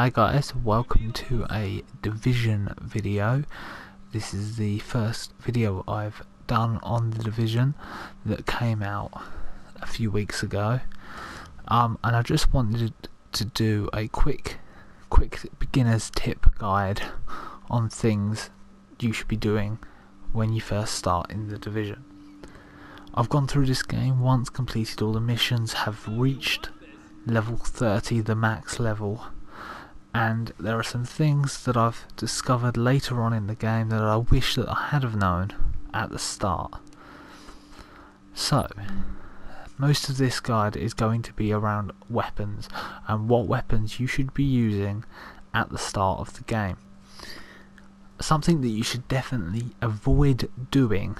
Hi guys, welcome to a Division video. This is the first video I've done on the Division that came out a few weeks ago, and I just wanted to do a quick beginner's tip guide on things you should be doing when you first start in the Division. I've gone through this game once, completed all the missions, have reached level 30, the max level, and there are some things that I've discovered later on in the game that I wish that I had have known at the start. So, most of this guide is going to be around weapons and what weapons you should be using at the start of the game. Something that you should definitely avoid doing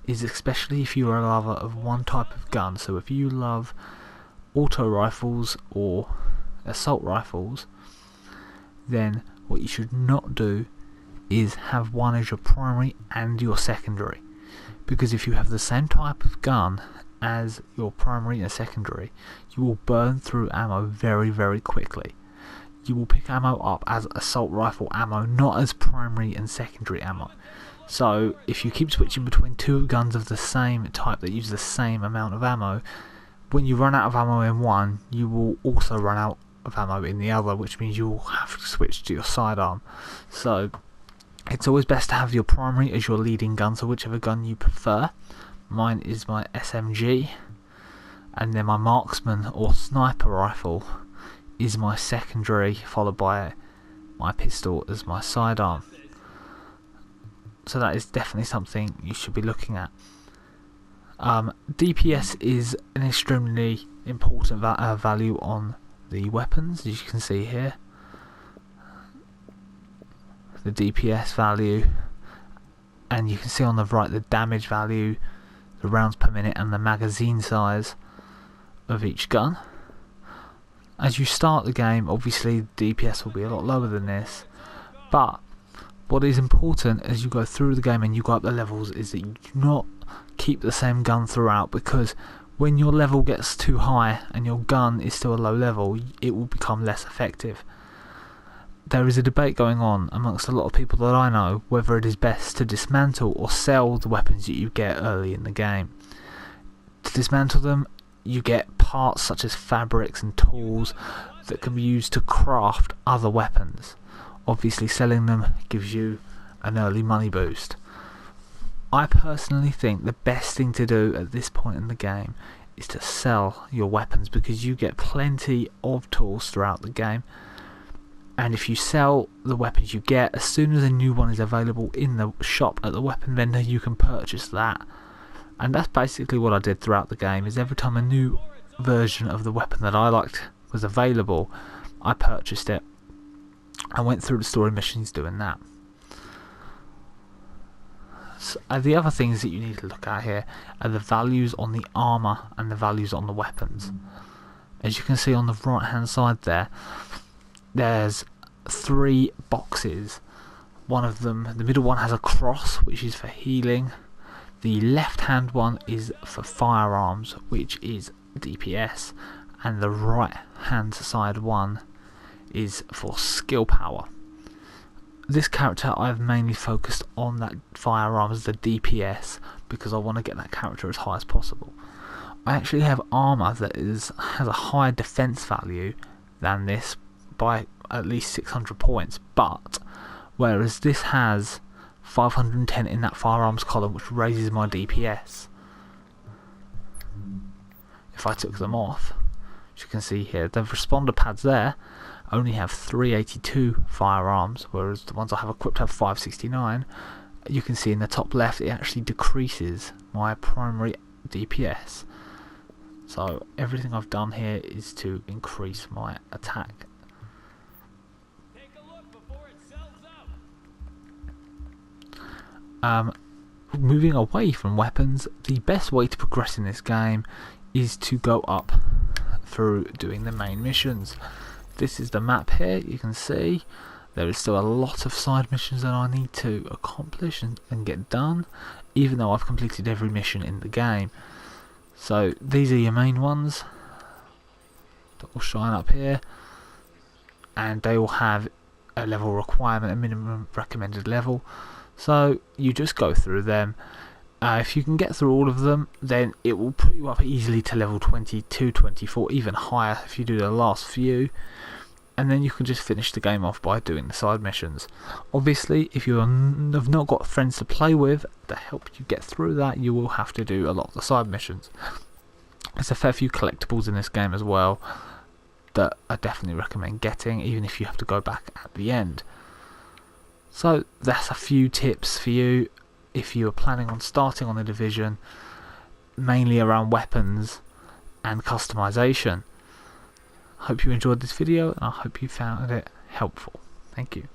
is, especially if you're a lover of one type of gun, so if you love auto rifles or assault rifles, then what you should not do is have one as your primary and your secondary, because if you have the same type of gun as your primary and secondary, you will burn through ammo very quickly. You will pick ammo up as assault rifle ammo, not as primary and secondary ammo. So if you keep switching between two guns of the same type that use the same amount of ammo, when you run out of ammo in one, you will also run out of ammo in the other, which means you'll have to switch to your sidearm. So it's always best to have your primary as your leading gun, so whichever gun you prefer. Mine is my SMG, and then my marksman or sniper rifle is my secondary, followed by my pistol as my sidearm. So that is definitely something you should be looking at. DPS is an extremely important value on the weapons, as you can see here. The DPS value, and you can see on the right the damage value, the rounds per minute, and the magazine size of each gun. As you start the game, obviously DPS will be a lot lower than this, but what is important as you go through the game and you go up the levels is that you do not keep the same gun throughout, because when your level gets too high and your gun is still a low level, it will become less effective. There is a debate going on amongst a lot of people that I know whether it is best to dismantle or sell the weapons that you get early in the game. To dismantle them, you get parts such as fabrics and tools that can be used to craft other weapons. Obviously selling them gives you an early money boost. I personally think the best thing to do at this point in the game is to sell your weapons, because you get plenty of tools throughout the game, and if you sell the weapons you get, as soon as a new one is available in the shop at the weapon vendor, you can purchase that. And that's basically what I did throughout the game, is every time a new version of the weapon that I liked was available, I purchased it. I went through the story missions doing that. So, the other things that you need to look at here are the values on the armour and the values on the weapons. As you can see on the right hand side there, there's 3 boxes. One of them, the middle one, has a cross, which is for healing. The left hand one is for firearms, which is DPS, and the right hand side one is for skill power. This character I've mainly focused on that firearms, the DPS, because I want to get that character as high as possible. I actually have armour that has a higher defence value than this by at least 600 points, but whereas this has 510 in that firearms column, which raises my DPS. If I took them off, as you can see here, the responder pads there only have 382 firearms, whereas the ones I have equipped have 569. You can see in the top left it actually decreases my primary DPS. So everything I've done here is to increase my attack. Take a look before it sells out. Moving away from weapons, the best way to progress in this game is to go up through doing the main missions. This is the map here. You can see there is still a lot of side missions that I need to accomplish and get done, even though I've completed every mission in the game. So these are your main ones that will shine up here. and they all have a level requirement, a minimum recommended level. So you just go through them. If you can get through all of them, then it will put you up easily to level 22, 24, even higher if you do the last few. And then you can just finish the game off by doing the side missions. Obviously, if you have not got friends to play with to help you get through that, you will have to do a lot of the side missions. There's a fair few collectibles in this game as well that I definitely recommend getting, even if you have to go back at the end. So that's a few tips for you if you are planning on starting on the Division, mainly around weapons and customization. Hope you enjoyed this video, and I hope you found it helpful. Thank you.